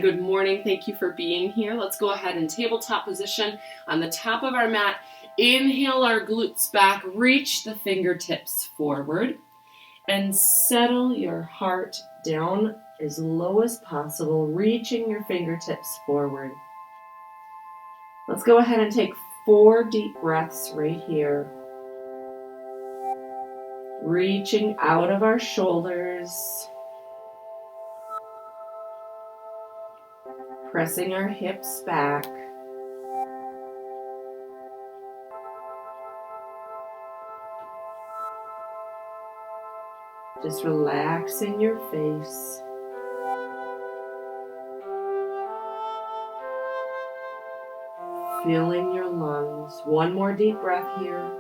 good morning. Thank you for being here. Let's go ahead and tabletop position on the top of our mat. Inhale our glutes back, reach the fingertips forward, and settle your heart down as low as possible, reaching your fingertips forward. Let's go ahead and take 4 deep breaths right here. Reaching out of our shoulders. Pressing our hips back. Just relaxing your face. Filling your lungs. One more deep breath here.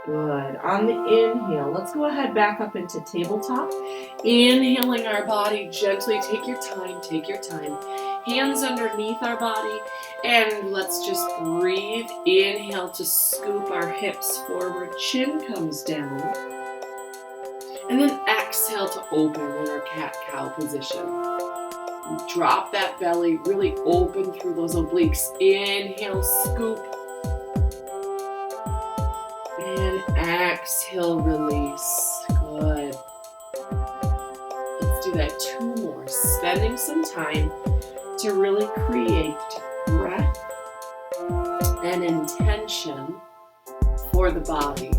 Good. On the inhale, let's go ahead back up into tabletop. Inhaling our body gently. Take your time, take your time. Hands underneath our body. And let's just breathe. Inhale to scoop our hips forward. Chin comes down. And then exhale to open in our cat-cow position. Drop that belly, really open through those obliques. Inhale, scoop. And exhale, release. Good. Let's do that 2 more. Spending some time to really create breath and intention for the body.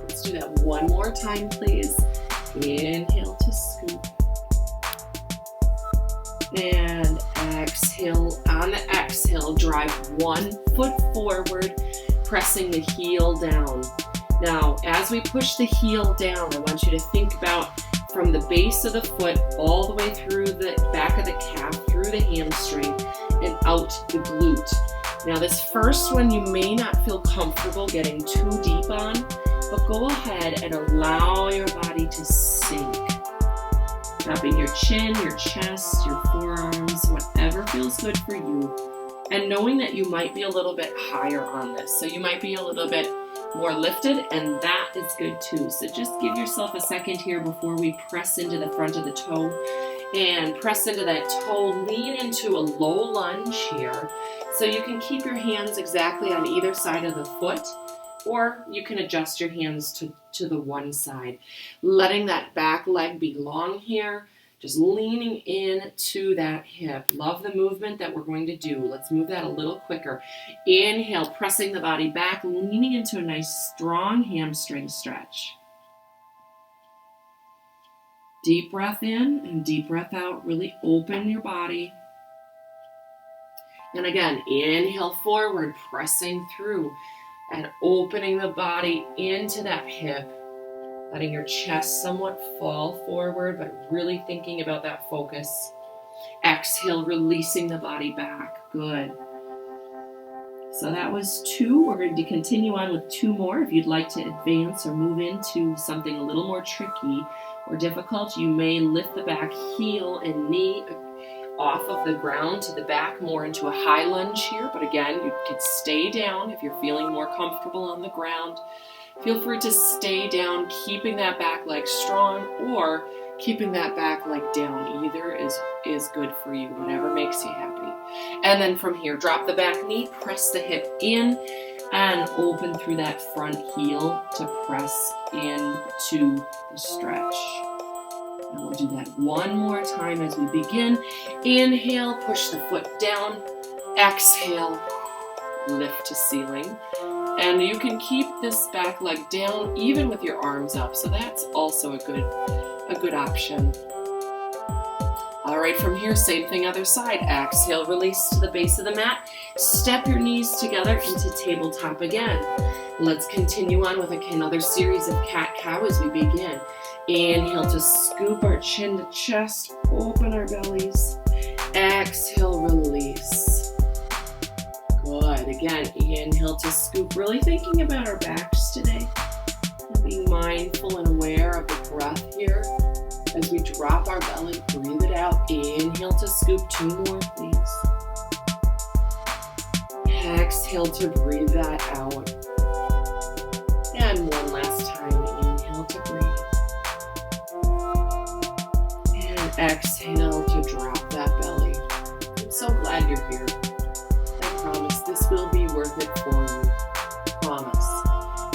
Let's do that 1 more time, please. Inhale to scoop. And exhale. On the exhale, drive 1 foot forward, pressing the heel down. Now, as we push the heel down, I want you to think about from the base of the foot all the way through the back of the calf, through the hamstring, and out the glute. Now, this first one you may not feel comfortable getting too deep on, but go ahead and allow your body to sink. Dropping your chin, your chest, your forearms, whatever feels good for you. And knowing that you might be a little bit higher on this. So you might be a little bit more lifted, and that is good too. So just give yourself a second here before we press into the front of the toe. And press into that toe, lean into a low lunge here. So you can keep your hands exactly on either side of the foot, or you can adjust your hands to the one side. Letting that back leg be long here. Just leaning in to that hip. Love the movement that we're going to do. Let's move that a little quicker. Inhale, pressing the body back, leaning into a nice strong hamstring stretch. Deep breath in and deep breath out. Really open your body. And again, inhale forward, pressing through and opening the body into that hip. Letting your chest somewhat fall forward, but really thinking about that focus. Exhale, releasing the body back. Good. So that was 2. We're going to continue on with 2 more. If you'd like to advance or move into something a little more tricky or difficult, you may lift the back heel and knee off of the ground to the back, more into a high lunge here. But again, you could stay down if you're feeling more comfortable on the ground. Feel free to stay down, keeping that back leg strong or keeping that back leg down. Either is good for you, whatever makes you happy. And then from here, drop the back knee, press the hip in, and open through that front heel to press into the stretch. And we'll do that 1 more time as we begin. Inhale, push the foot down. Exhale, lift to ceiling. And you can keep this back leg down even with your arms up. So that's also a good option. All right, from here, same thing other side. Exhale, release to the base of the mat. Step your knees together into tabletop again. Let's continue on with another series of cat-cow as we begin. Inhale to scoop our chin to chest, open our bellies. Exhale, release. Good. Again, inhale to scoop. Really thinking about our backs today. And being mindful and aware of the breath here. As we drop our belly, breathe it out. Inhale to scoop. 2 more, please. Exhale to breathe that out. And one last time. Inhale to breathe. exhale to drop that belly. I'm so glad you're here. I promise this will be worth it for you. Promise.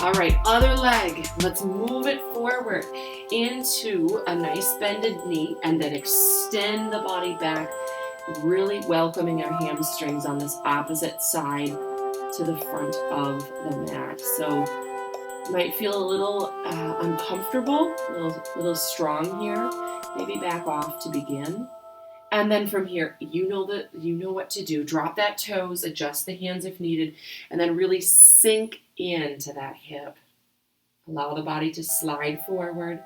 All right, other leg. Let's move it forward into a nice bended knee and then extend the body back, really welcoming our hamstrings on this opposite side to the front of the mat. So you might feel a little uncomfortable, a little strong here. Maybe back off to begin. And then from here, you know what to do. Drop that toes, adjust the hands if needed, and then really sink into that hip. Allow the body to slide forward.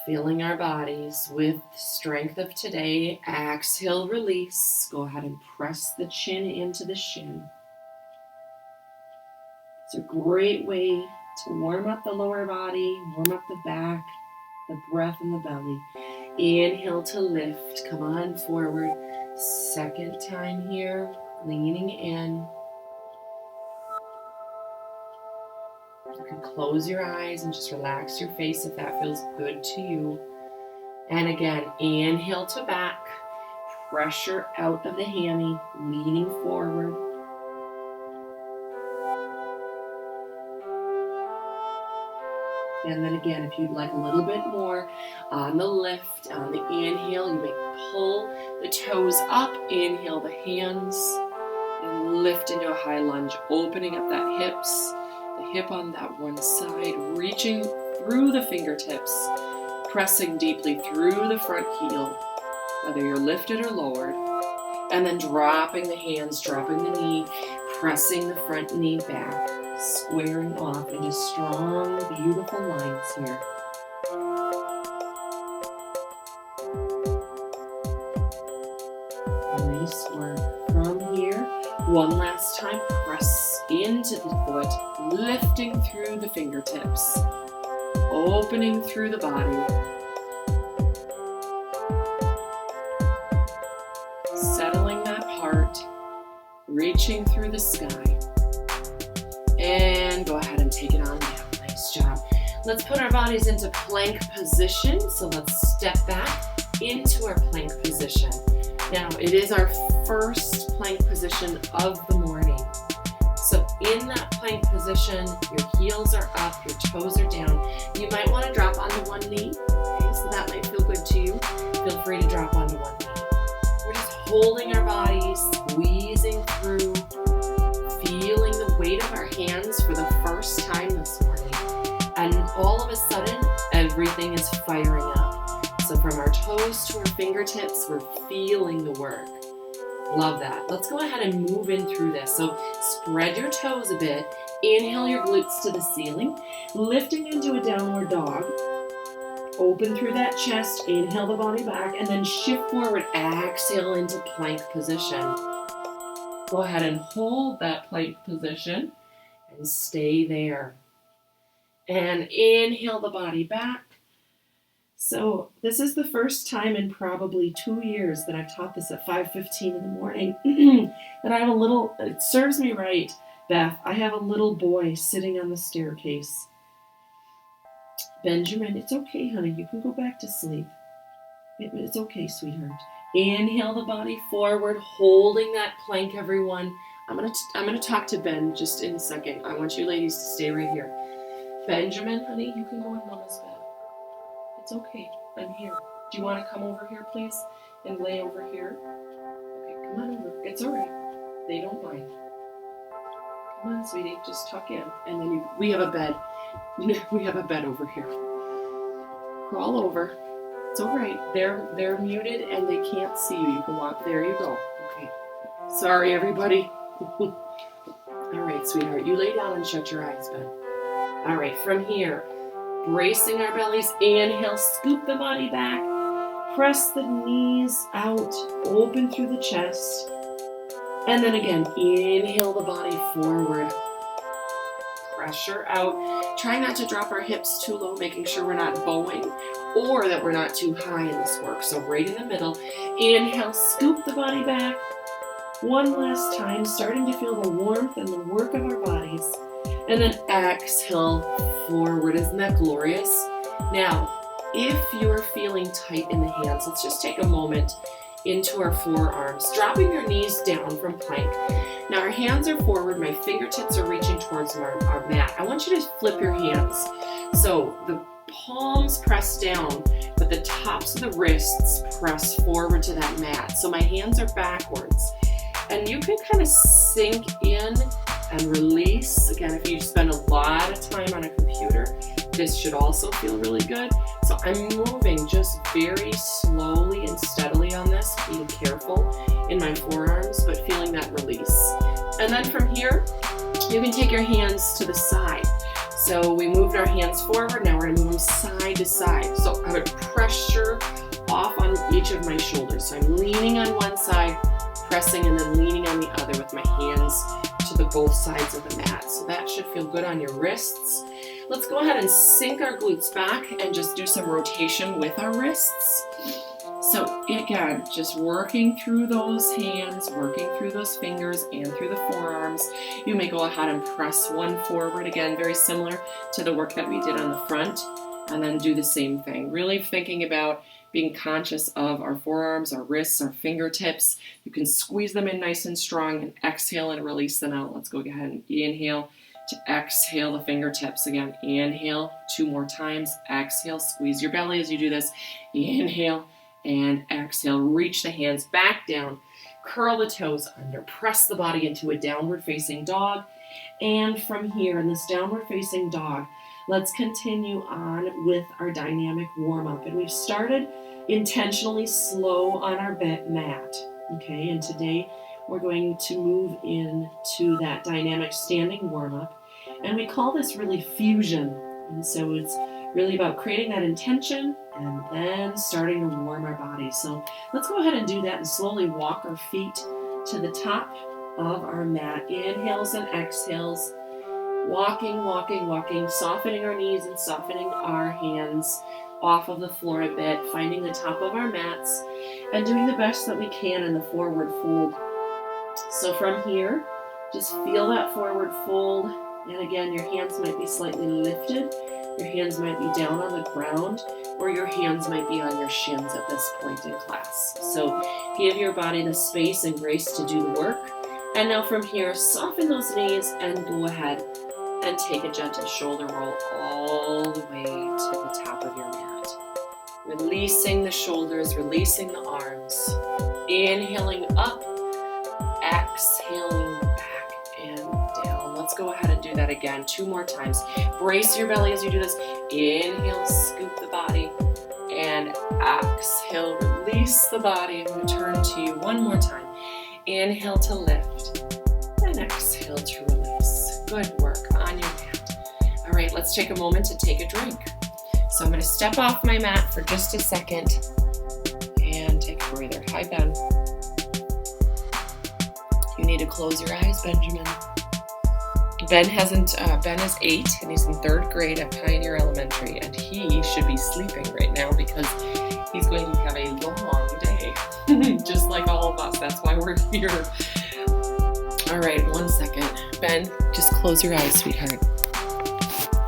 Filling our bodies with strength of today. Exhale, release. Go ahead and press the chin into the shin. It's a great way to warm up the lower body, warm up the back, the breath in the belly. Inhale to lift. Come on forward. Second time here. Leaning in. You can close your eyes and just relax your face if that feels good to you. And again, inhale to back. Pressure out of the hammy. Leaning forward. And then again, if you'd like a little bit more on the lift, on the inhale, you may pull the toes up, inhale the hands, and lift into a high lunge, opening up that hips, the hip on that one side, reaching through the fingertips, pressing deeply through the front heel, whether you're lifted or lowered, and then dropping the hands, dropping the knee, pressing the front knee back, squaring off into strong, beautiful lines here. Nice work. From here, one last time, press into the foot, lifting through the fingertips, opening through the body. Settling that heart, reaching through the sky. And go ahead and take it on down. Nice job. Let's put our bodies into plank position. So let's step back into our plank position. Now, it is our first plank position of the morning. So in that plank position, your heels are up, your toes are down. You might want to drop onto one knee. Okay, so that might feel good to you. Feel free to drop onto one knee. We're just holding our bodies, squeezing through, feeling the weight of our hands for the first time this morning. And all of a sudden, everything is firing up. So from our toes to our fingertips, we're feeling the work. Love that. Let's go ahead and move in through this. So spread your toes a bit. Inhale your glutes to the ceiling. Lifting into a downward dog. Open through that chest. Inhale the body back. And then shift forward. Exhale into plank position. Go ahead and hold that plank position and stay there. And inhale the body back. So this is the first time in probably 2 years that I've taught this at 5:15 in the morning. And I have it serves me right, Beth. I have a little boy sitting on the staircase. Benjamin, it's okay, honey. You can go back to sleep. It's okay, sweetheart. Inhale the body forward, holding that plank, everyone. I'm gonna talk to Ben just in a second. I want you ladies to stay right here. Benjamin, honey, you can go in Mama's bed. It's okay. I'm here. Do you want to come over here, please, and lay over here? Okay, come on over. It's all right. They don't mind. Come on, sweetie. Just tuck in, and then we have a bed. We have a bed over here. Crawl over. It's all right. They're muted and they can't see you. You can walk. There you go. Okay. Sorry, everybody. All right, sweetheart. You lay down and shut your eyes, Ben. All right. From here, bracing our bellies. Inhale. Scoop the body back. Press the knees out. Open through the chest. And then again, inhale the body forward. Pressure out. Try not to drop our hips too low, making sure we're not bowing or that we're not too high in this work. So right in the middle. Inhale, scoop the body back. One last time, starting to feel the warmth and the work of our bodies. And then exhale forward. Isn't that glorious? Now, if you're feeling tight in the hands, let's just take a moment into our forearms, dropping your knees down from plank. Now our hands are forward, my fingertips are reaching towards our mat. I want you to flip your hands. So the palms press down, but the tops of the wrists press forward to that mat. So my hands are backwards. And you can kind of sink in and release. Again, if you spend a lot of time on a computer, this should also feel really good. So I'm moving just very slowly and steadily on this, being careful in my forearms, but feeling that release. And then from here, you can take your hands to the side. So we moved our hands forward, now we're gonna move them side to side. So I would pressure off on each of my shoulders. So I'm leaning on one side, pressing, and then leaning on the other with my hands to the both sides of the mat. So that should feel good on your wrists. Let's go ahead and sink our glutes back and just do some rotation with our wrists. So again, just working through those hands, working through those fingers and through the forearms. You may go ahead and press one forward, again, very similar to the work that we did on the front, and then do the same thing. Really thinking about being conscious of our forearms, our wrists, our fingertips. You can squeeze them in nice and strong and exhale and release them out. Let's go ahead and inhale to exhale the fingertips. Again, inhale 2 more times, exhale, squeeze your belly as you do this. Inhale and exhale, reach the hands back down, curl the toes under, press the body into a downward facing dog. And from here in this downward facing dog, let's continue on with our dynamic warm-up. And we've started intentionally slow on our mat, okay? And today we're going to move into that dynamic standing warm-up. And we call this really fusion. And so it's really about creating that intention and then starting to warm our bodies. So let's go ahead and do that and slowly walk our feet to the top of our mat. Inhales and exhales. Walking, walking, walking, softening our knees and softening our hands off of the floor a bit, finding the top of our mats and doing the best that we can in the forward fold. So from here, just feel that forward fold. And again, your hands might be slightly lifted. Your hands might be down on the ground, or your hands might be on your shins at this point in class. So give your body the space and grace to do the work. And now from here, soften those knees and go ahead and take a gentle shoulder roll all the way to the top of your mat. Releasing the shoulders, releasing the arms. Inhaling up, exhaling back and down. Let's go ahead and do that again 2 more times. Brace your belly as you do this. Inhale, scoop the body. And exhale, release the body. I'm going to turn to you 1 more time. Inhale to lift. And exhale to release. Good work on your mat. All right, let's take a moment to take a drink. So I'm going to step off my mat for just a second and take a breather. Hi, Ben. You need to close your eyes, Benjamin. Ben is 8 and he's in 3rd grade at Pioneer Elementary, and he should be sleeping right now because he's going to have a long day, just like all of us. That's why we're here. All right, 1 second. Ben, just close your eyes, sweetheart.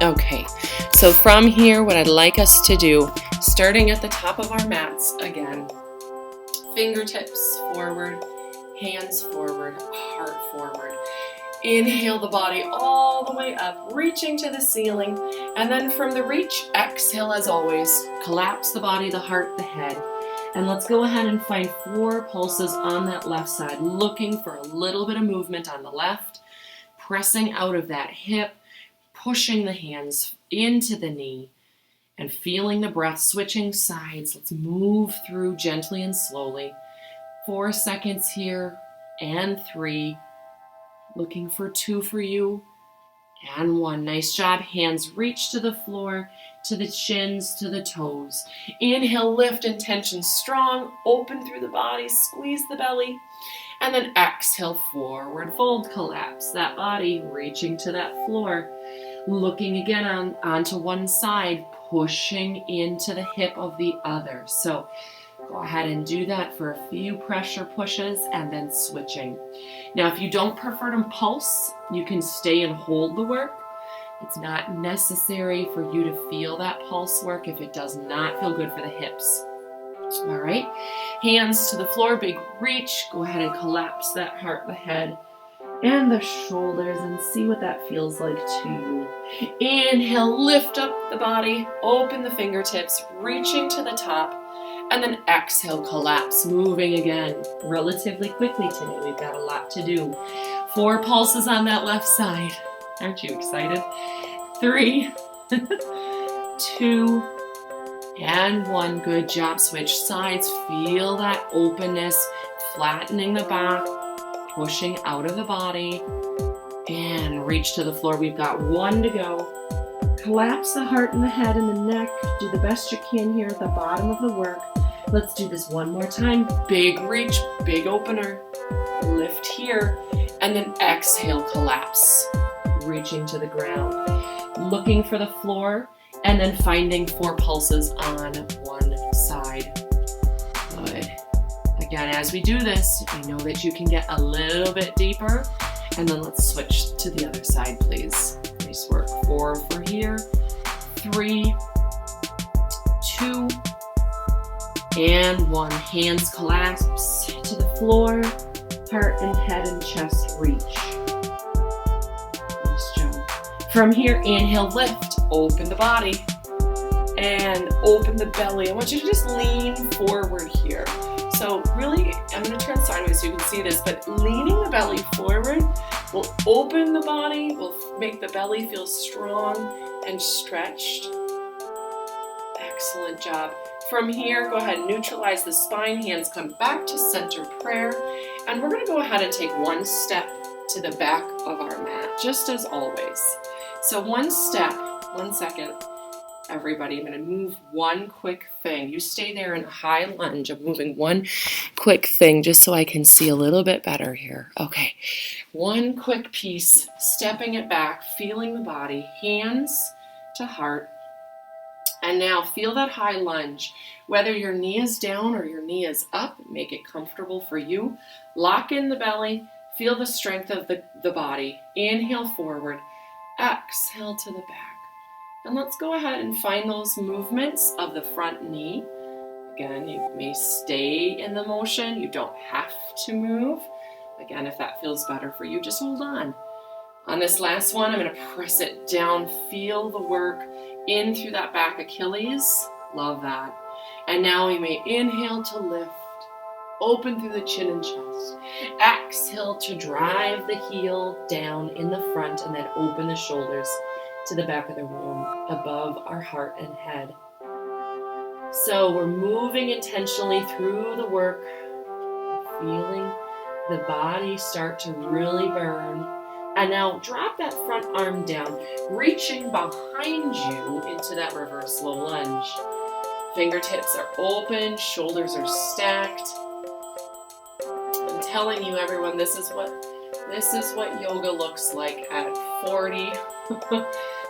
Okay, so from here, what I'd like us to do, starting at the top of our mats again, fingertips forward, hands forward, heart forward. Inhale the body all the way up, reaching to the ceiling. And then from the reach, exhale as always. Collapse the body, the heart, the head. And let's go ahead and find 4 pulses on that left side, looking for a little bit of movement on the left, pressing out of that hip, pushing the hands into the knee, and feeling the breath, switching sides. Let's move through gently and slowly. 4 seconds here, and 3. Looking for 2 for you, and 1. Nice job. Hands reach to the floor, to the shins, to the toes. Inhale, lift and tension strong. Open through the body, squeeze the belly. And then exhale, forward fold, collapse that body, reaching to that floor. Looking again onto one side, pushing into the hip of the other. So go ahead and do that for a few pressure pushes and then switching. Now, if you don't prefer to pulse, you can stay and hold the work. It's not necessary for you to feel that pulse work if it does not feel good for the hips. All right, hands to the floor, big reach. Go ahead and collapse that heart, the head, and the shoulders, and see what that feels like to you. Inhale, lift up the body, open the fingertips, reaching to the top, and then exhale, collapse, moving again relatively quickly today. We've got a lot to do. 4 pulses on that left side. Aren't you excited? 3, 2, and 1. Good job. Switch sides. Feel that openness, flattening the back, pushing out of the body, and reach to the floor. We've got 1 to go. Collapse the heart and the head and the neck. Do the best you can here at the bottom of the work. Let's do this one more time. Big reach, big opener. Lift here, and then exhale, collapse. Reaching to the ground. Looking for the floor, and then finding 4 pulses on one side. Good. Again, as we do this, I know that you can get a little bit deeper, and then let's switch to the other side, please. Nice work. 4 for here. 3, 2, and 1. Hands collapse to the floor. Heart and head and chest reach. Nice job. From here, inhale, lift. Open the body. And open the belly. I want you to just lean forward here. So really, I'm going to turn sideways so you can see this, but leaning the belly forward will open the body, will make the belly feel strong and stretched. Excellent job. From here, go ahead and neutralize the spine. Hands come back to center prayer. And we're going to go ahead and take 1 step to the back of our mat, just as always. So 1 step, 1 second. Everybody, I'm going to move 1 quick thing. You stay there in a high lunge of moving 1 quick thing just so I can see a little bit better here. Okay, 1 quick piece, stepping it back, feeling the body, hands to heart. And now feel that high lunge. Whether your knee is down or your knee is up, make it comfortable for you. Lock in the belly, feel the strength of the body. Inhale forward, exhale to the back. And let's go ahead and find those movements of the front knee. Again, you may stay in the motion. You don't have to move. Again, if that feels better for you, just hold on. On this last one, I'm going to press it down. Feel the work in through that back Achilles. Love that. And now we may inhale to lift. Open through the chin and chest. Exhale to drive the heel down in the front and then open the shoulders to the back of the room above our heart and head. So we're moving intentionally through the work, feeling the body start to really burn. And now drop that front arm down, reaching behind you into that reverse low lunge. Fingertips are open, shoulders are stacked. I'm telling you, everyone, this is what yoga looks like at 40.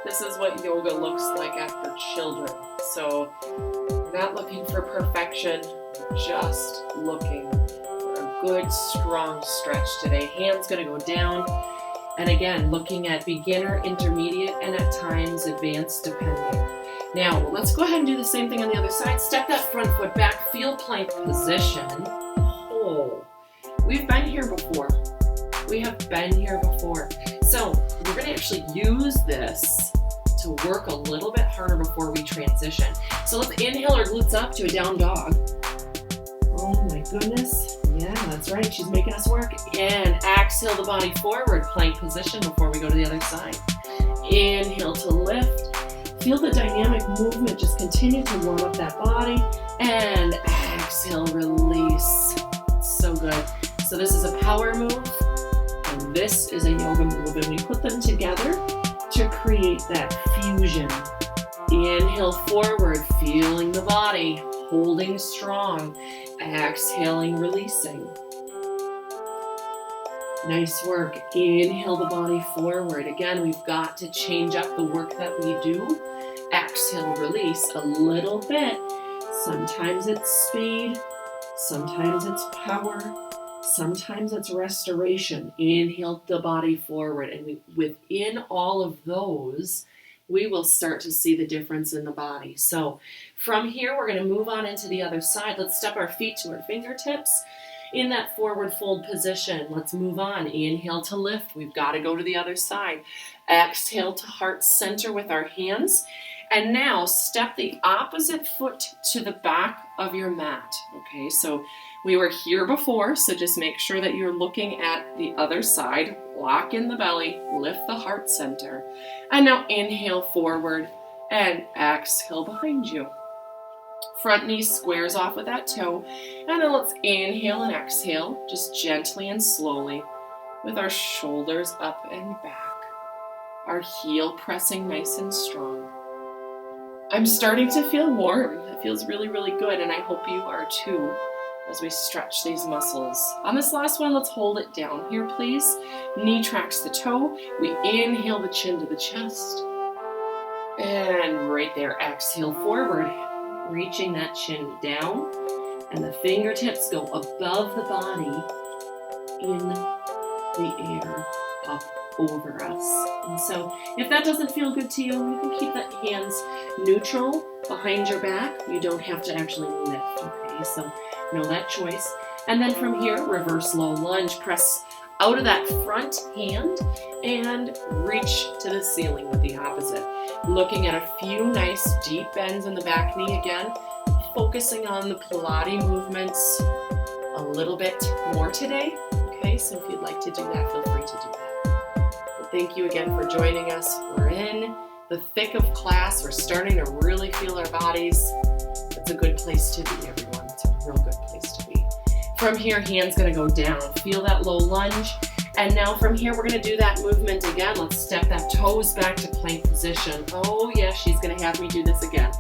This is what yoga looks like after children. So we're not looking for perfection, we're just looking for a good, strong stretch today. Hands gonna go down. And again, looking at beginner, intermediate, and at times advanced depending. Now, let's go ahead and do the same thing on the other side. Step that front foot back, feel plank position. Oh, we've been here before. We have been here before. So we're going to actually use this to work a little bit harder before we transition. So let's inhale our glutes up to a down dog. Oh my goodness. Yeah, that's right. She's making us work. And exhale the body forward, plank position before we go to the other side. Inhale to lift. Feel the dynamic movement. Just continue to warm up that body. And exhale, release. So good. So this is a power move. And this is a yoga move. And we put them together to create that fusion. Inhale forward, feeling the body, holding strong. Exhaling, releasing. Nice work. Inhale the body forward. Again, we've got to change up the work that we do. Exhale, release a little bit. Sometimes it's speed. Sometimes it's power. Sometimes it's restoration. Inhale the body forward. And within all of those, we will start to see the difference in the body. So from here, we're going to move on into the other side. Let's step our feet to our fingertips in that forward fold position. Let's move on. Inhale to lift. We've got to go to the other side. Exhale to heart center with our hands. And now step the opposite foot to the back of your mat. Okay, so we were here before, so just make sure that you're looking at the other side. Lock in the belly, lift the heart center. And now inhale forward and exhale behind you. Front knee squares off with that toe. And then let's inhale and exhale, just gently and slowly, with our shoulders up and back. Our heel pressing nice and strong. I'm starting to feel warm. It feels really, really good, and I hope you are too, as we stretch these muscles. On this last one, let's hold it down here, please. Knee tracks the toe. We inhale the chin to the chest. And right there, exhale forward, reaching that chin down. And the fingertips go above the body in the air, up over us. And so if that doesn't feel good to you, you can keep the hands neutral behind your back. You don't have to actually lift, okay? So know that choice. And then from here, reverse low lunge. Press out of that front hand and reach to the ceiling with the opposite. Looking at a few nice deep bends in the back knee again. Focusing on the Pilates movements a little bit more today. Okay, so if you'd like to do that, feel free to do that. But thank you again for joining us. We're in the thick of class. We're starting to really feel our bodies. It's a good place to be, everyone. It's a real good place to be. From here, hands gonna go down. Feel that low lunge. And now from here, we're gonna do that movement again. Let's step that toes back to plank position. Oh yeah, she's gonna have me do this again.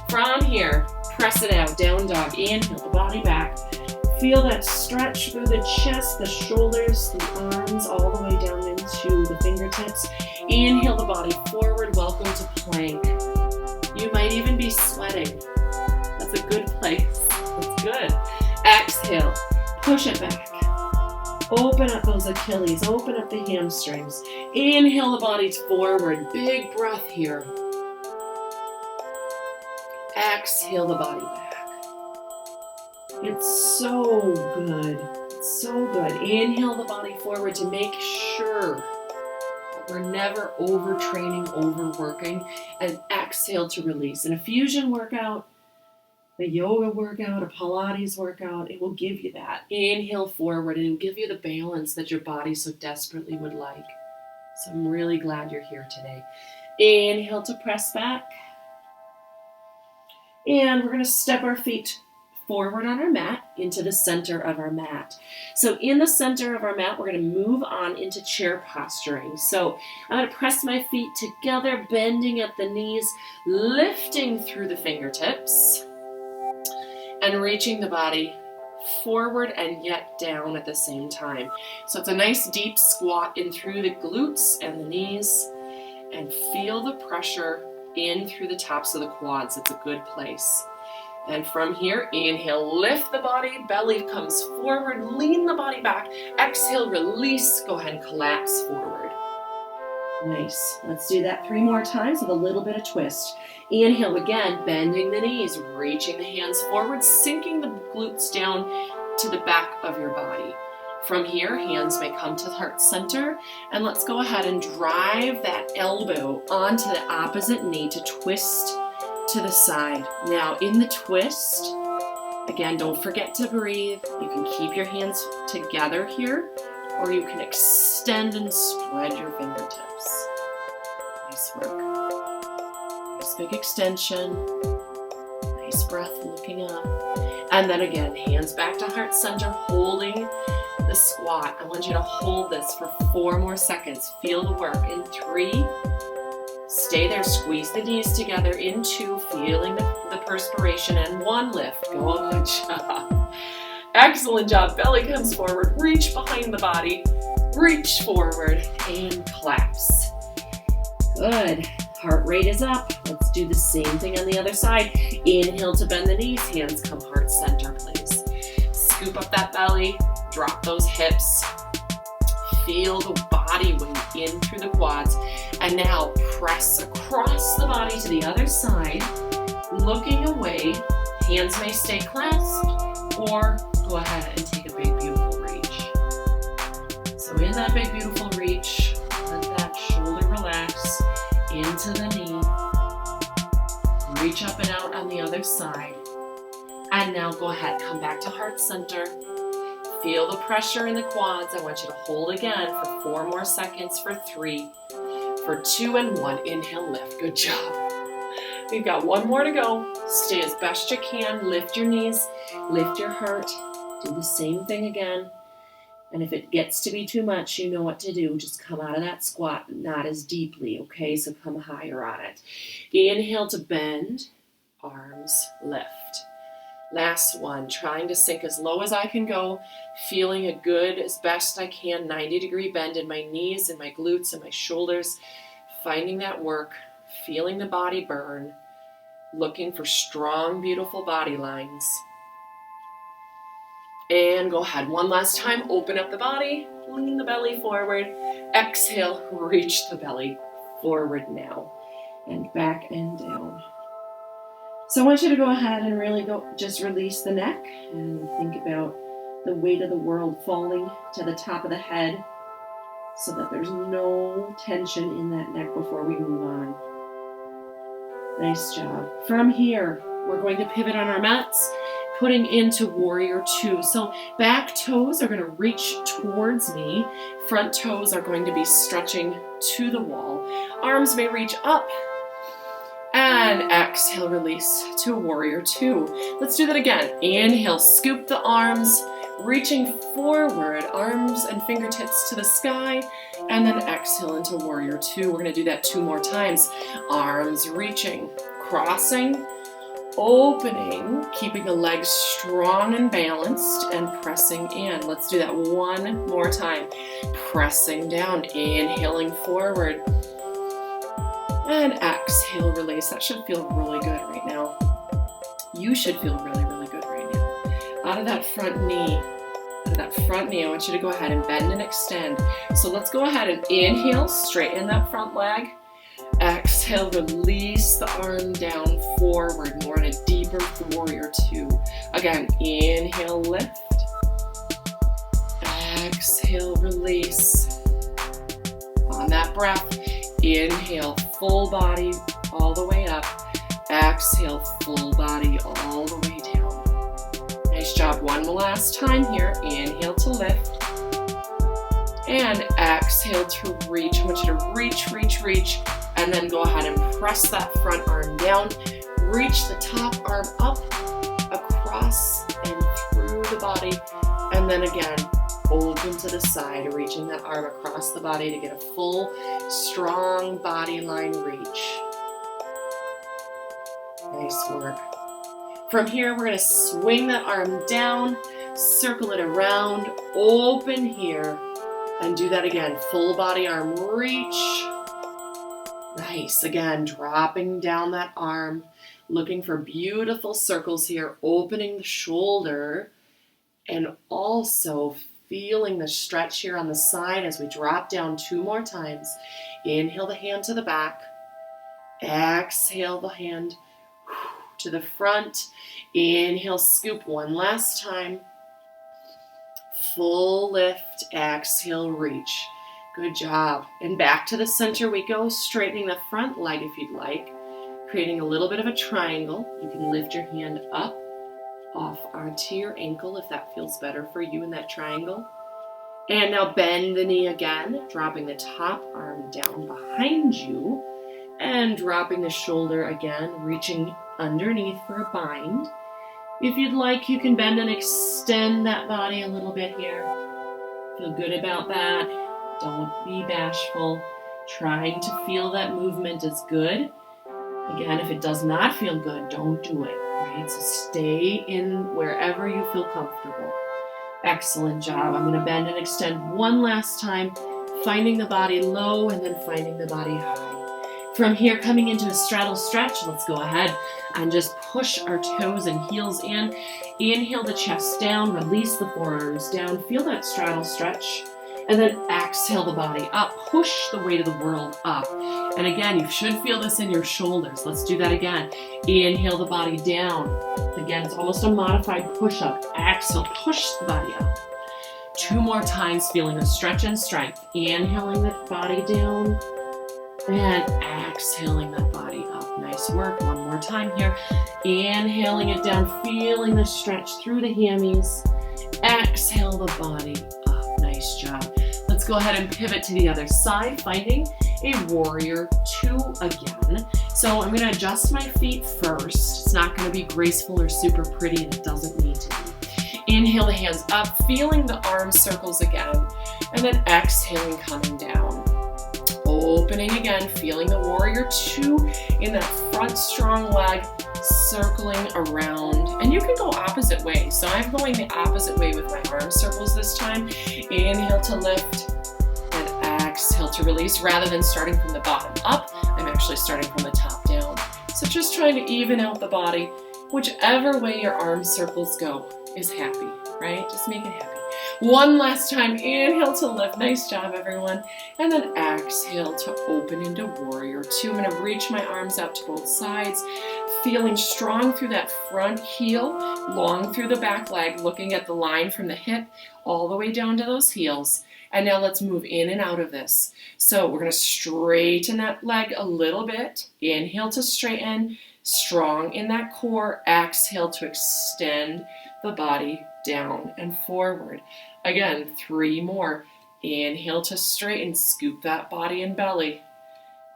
From here, press it out, down dog. Inhale the body back. Feel that stretch through the chest, the shoulders, the arms, all the way down into the fingertips. Inhale the body forward. Welcome to plank. You might even be sweating. That's a good place. That's good. Exhale. Push it back. Open up those Achilles. Open up the hamstrings. Inhale the body forward. Big breath here. Exhale the body back. It's so good. It's so good. Inhale the body forward to make sure that we're never overtraining, overworking. And exhale to release. In a fusion workout, a yoga workout, a Pilates workout, it will give you that. Inhale forward and it will give you the balance that your body so desperately would like. So I'm really glad you're here today. Inhale to press back. And we're going to step our feet forward on our mat into the center of our mat. So in the center of our mat, we're going to move on into chair posturing. So I'm going to press my feet together, bending at the knees, lifting through the fingertips, and reaching the body forward and yet down at the same time. So it's a nice deep squat in through the glutes and the knees, and feel the pressure in through the tops of the quads. It's a good place. And from here, inhale, lift the body, belly comes forward, lean the body back. Exhale, release, go ahead and collapse forward. Nice. Let's do that 3 more times with a little bit of twist. Inhale again, bending the knees, reaching the hands forward, sinking the glutes down to the back of your body. From here, hands may come to the heart center, and let's go ahead and drive that elbow onto the opposite knee to twist to the side. Now in the twist, again, don't forget to breathe. You can keep your hands together here, or you can extend and spread your fingertips. Nice work. Nice big extension. Nice breath looking up. And then again, hands back to heart center, holding the squat. I want you to hold this for 4 more seconds. Feel the work in 3. Stay there, squeeze the knees together in 2, feeling the perspiration, and 1 lift. Good job. Excellent job. Belly comes forward, reach behind the body, reach forward, and collapse. Good. Heart rate is up. Let's do the same thing on the other side. Inhale to bend the knees, hands come heart center, please. Scoop up that belly, drop those hips. Feel the body weight in through the quads. And now press across the body to the other side, looking away. Hands may stay clasped, or go ahead and take a big, beautiful reach. So in that big, beautiful reach, let that shoulder relax into the knee. Reach up and out on the other side. And now go ahead, come back to heart center. Feel the pressure in the quads. I want you to hold again for 4 more seconds, for 3, for 2 and 1. Inhale, lift. Good job. We've got 1 more to go. Stay as best you can. Lift your knees, lift your heart. Do the same thing again. And if it gets to be too much, you know what to do. Just come out of that squat, not as deeply, okay? So come higher on it. Inhale to bend, arms lift. Last one, trying to sink as low as I can go, feeling a good, as best I can, 90-degree bend in my knees and my glutes and my shoulders, finding that work, feeling the body burn, looking for strong, beautiful body lines. And go ahead, one last time, open up the body, lean the belly forward, exhale, reach the belly forward now, and back and down. So I want you to go ahead and really just release the neck and think about the weight of the world falling to the top of the head so that there's no tension in that neck before we move on. Nice job. From here, we're going to pivot on our mats, putting into warrior 2. So back toes are going to reach towards me. Front toes are going to be stretching to the wall. Arms may reach up. And exhale, release to warrior 2. Let's do that again. Inhale, scoop the arms, reaching forward, arms and fingertips to the sky. And then exhale into warrior 2. We're going to do that 2 more times. Arms reaching, crossing, opening, keeping the legs strong and balanced, and pressing in. Let's do that 1 more time. Pressing down, inhaling forward. And exhale, release. That should feel really good right now. You should feel really, really good right now. Out of that front knee, I want you to go ahead and bend and extend. So let's go ahead and inhale, straighten that front leg. Exhale, release the arm down forward, more in a deeper warrior 2. Again, inhale, lift. Exhale, release. On that breath, inhale, full body all the way up. Exhale, full body all the way down. Nice job. 1 last time here. Inhale to lift. And exhale to reach. I want you to reach, reach, reach. And then go ahead and press that front arm down. Reach the top arm up, across and through the body. And then again, open to the side, reaching that arm across the body to get a full, strong body line reach. Nice work. From here, we're going to swing that arm down, circle it around, open here, and do that again. Full body arm reach. Nice. Again, dropping down that arm, looking for beautiful circles here, opening the shoulder, and also feeling the stretch here on the side as we drop down 2 more times. Inhale the hand to the back. Exhale the hand to the front. Inhale, scoop 1 last time. Full lift. Exhale, reach. Good job. And back to the center we go, straightening the front leg if you'd like, creating a little bit of a triangle. You can lift your hand up off onto your ankle if that feels better for you in that triangle. And now bend the knee again, dropping the top arm down behind you and dropping the shoulder again, reaching underneath for a bind. If you'd like, you can bend and extend that body a little bit here. Feel good about that. Don't be bashful. Trying to feel that movement is good. Again, if it does not feel good, don't do it. Right? So stay in wherever you feel comfortable. Excellent job. I'm going to bend and extend 1 last time, finding the body low and then finding the body high. From here, coming into a straddle stretch, let's go ahead and just push our toes and heels in. Inhale the chest down, release the forearms down, feel that straddle stretch, and then exhale the body up, push the weight of the world up. And again, you should feel this in your shoulders. Let's do that again. Inhale the body down. Again, it's almost a modified push-up. Exhale, push the body up. 2 more times, feeling the stretch and strength. Inhaling the body down and exhaling that body up. Nice work. 1 more time here. Inhaling it down, feeling the stretch through the hammies. Exhale the body up. Nice job. Let's go ahead and pivot to the other side, finding a warrior 2 again. So I'm going to adjust my feet first. It's not going to be graceful or super pretty, and it doesn't need to be. Inhale the hands up, feeling the arm circles again, and then exhaling, coming down. Opening again, feeling the warrior 2 in that front strong leg, circling around. And you can go opposite way. So I'm going the opposite way with my arm circles this time. Inhale to lift and exhale to release. Rather than starting from the bottom up, I'm actually starting from the top down. So just trying to even out the body. Whichever way your arm circles go is happy, right? Just make it happy. 1 last time, inhale to lift. Nice job, everyone. And then exhale to open into warrior 2. I'm going to reach my arms out to both sides, feeling strong through that front heel, long through the back leg, looking at the line from the hip all the way down to those heels. And now let's move in and out of this. So we're going to straighten that leg a little bit. Inhale to straighten, strong in that core. Exhale to extend the body down and forward. Again, 3 more. Inhale to straighten, scoop that body and belly.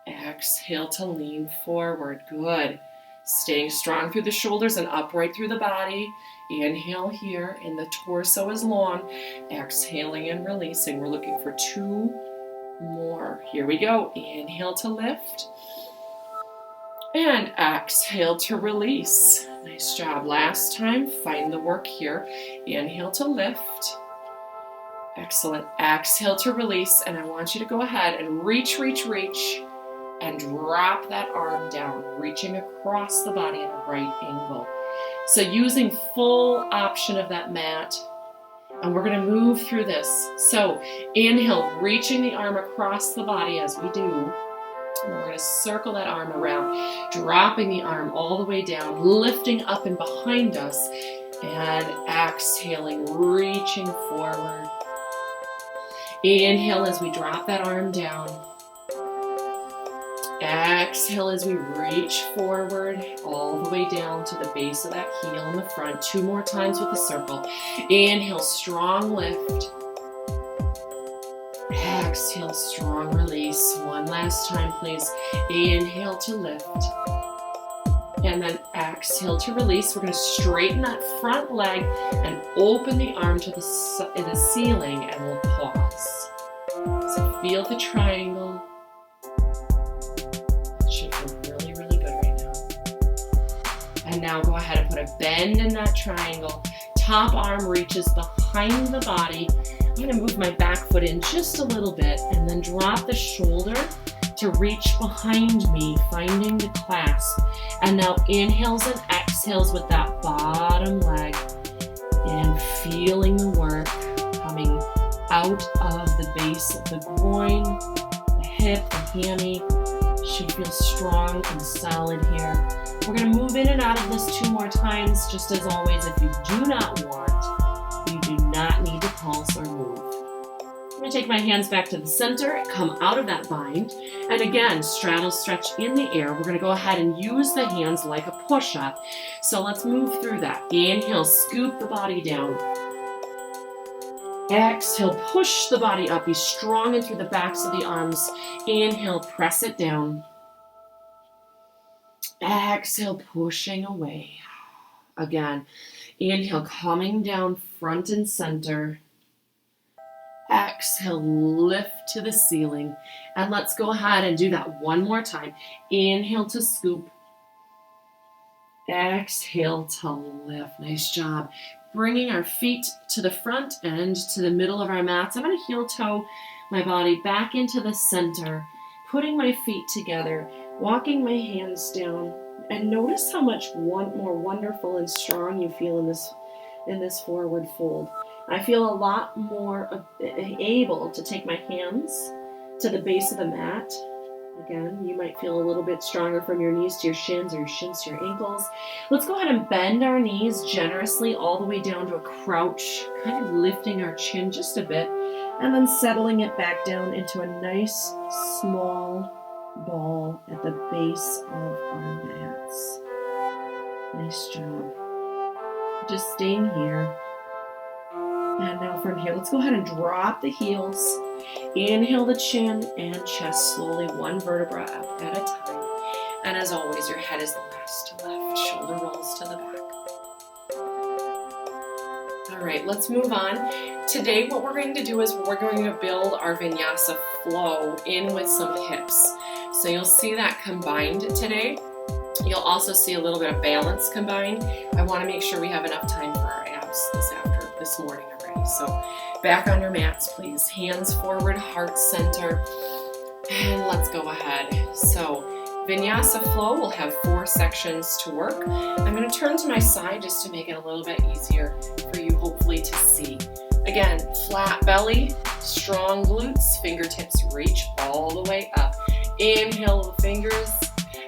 Exhale to lean forward. Good. Staying strong through the shoulders and upright through the body. Inhale here, and the torso is long. Exhaling and releasing. We're looking for 2 more. Here we go. Inhale to lift. And exhale to release. Nice job. Last time, find the work here. Inhale to lift. Excellent. Exhale to release. And I want you to go ahead and reach, and drop that arm down, reaching across the body at a right angle. So using full option of that mat. And we're going to move through this. So inhale, reaching the arm across the body as we do. And we're going to circle that arm around, dropping the arm all the way down, lifting up and behind us, and exhaling, reaching forward. Inhale as we drop that arm down. Exhale as we reach forward all the way down to the base of that heel in the front. 2 more times with the circle. Inhale, strong lift. Exhale, strong release. 1 last time, please. Inhale to lift. And then exhale to release. We're going to straighten that front leg and open the arm to the ceiling, and we'll pause. So feel the triangle. It should feel really, really good right now. And now go ahead and put a bend in that triangle. Top arm reaches behind the body. I'm going to move my back foot in just a little bit and then drop the shoulder to reach behind me, finding the clasp. And now inhales and exhales with that bottom leg and feeling the work coming out of the base of the groin, the hip, the hammy. Should feel strong and solid here. We're going to move in and out of this 2 more times. Just as always, if you do not want, you do not need to pulse or move. I'm going to take my hands back to the center, come out of that bind, and again, straddle stretch in the air. We're going to go ahead and use the hands like a push-up. So let's move through that. Inhale, scoop the body down. Exhale, push the body up. Be strong in through the backs of the arms. Inhale, press it down. Exhale, pushing away. Again, inhale, coming down front and center. Exhale, lift to the ceiling. And let's go ahead and do that 1 more time. Inhale to scoop. Exhale to lift. Nice job. Bringing our feet to the front and to the middle of our mats. I'm going to heel toe my body back into the center, putting my feet together, walking my hands down, and notice how much more wonderful and strong you feel in this forward fold. I feel a lot more able to take my hands to the base of the mat. Again, you might feel a little bit stronger from your knees to your shins or your shins to your ankles. Let's go ahead and bend our knees generously all the way down to a crouch, kind of lifting our chin just a bit, and then settling it back down into a nice small ball at the base of our mats. Nice job. Just staying here. And now from here, let's go ahead and drop the heels. Inhale the chin and chest slowly, one vertebra up at a time. And as always, your head is the last to left, shoulder rolls to the back. All right, let's move on. Today, what we're going to do is we're going to build our vinyasa flow in with some hips. So you'll see that combined today. You'll also see a little bit of balance combined. I want to make sure we have enough time for our abs this morning already. So back on your mats, please. Hands forward, heart center. And let's go ahead. So vinyasa flow will have 4 sections to work. I'm going to turn to my side just to make it a little bit easier for you hopefully to see. Again, flat belly, strong glutes, fingertips reach all the way up. Inhale the fingers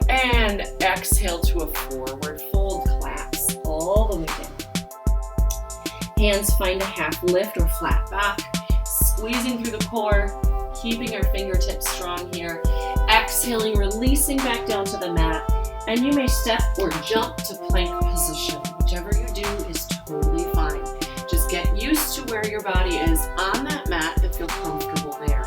and exhale to a forward fold, collapse all the way down. Hands find a half lift or flat back, squeezing through the core, keeping our fingertips strong here. Exhaling, releasing back down to the mat, and you may step or jump to plank position. Whichever you do is totally fine. Just get used to where your body is on that mat and feel comfortable there.